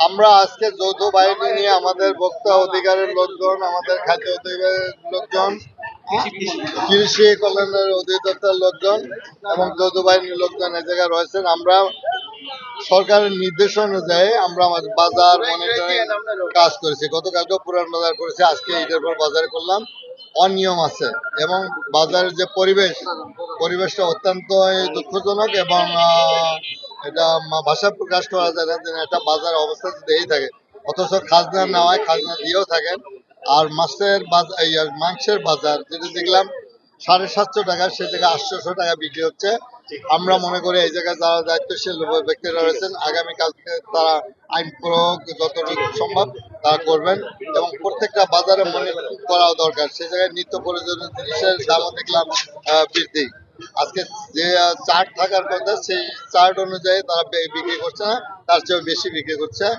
আমরা আজকে যৌথ বাহিনী নিয়ে আমাদের ভোক্তা অধিকারের লোকজন, আমাদের খাদ্য অধিকারের লোকজন, কৃষি কল্যাণের অধিদপ্তরের লোকজন এবং যৌথ বাহিনীর লোকজন এই জায়গায় রয়েছেন। আমরা সরকারের নির্দেশ অনুযায়ী আমরা আমাদের বাজার মনিটরিং কাজ করেছি। গতকালকে পুরান বাজার করেছি, আজকে ঈদের পর বাজার করলাম। অনিয়ম আছে এবং বাজারের যে পরিবেশটা অত্যন্ত দুঃখজনক এবং এটা ভাষা প্রকাশ করা যায় না যে একটা বাজার অবস্থা যদি এই থাকে, অথচ খাজনা নেওয়ায় খাজনা দিয়েও থাকেন। আর মাংসের বাজার যেটা দেখলাম 750 টাকা, সে থেকে 800 টাকা বিক্রি হচ্ছে। আমরা মনে করি এই জায়গায় যারা দায়িত্বশীল ব্যক্তিরা রয়েছেন আগামীকাল থেকে তারা আইন প্রয়োগ যতটুকু সম্ভব তারা করবেন এবং প্রত্যেকটা বাজারে মনিটরিং করাও দরকার। সেই জায়গায় নিত্য প্রয়োজনীয় জিনিসের দামও দেখলাম বৃদ্ধি। আজকে যে চার্ট থাকার কথা সেই চার্ট অনুযায়ী তারা বিক্রি করছে না, তার চেয়েও বেশি বিক্রি করছে।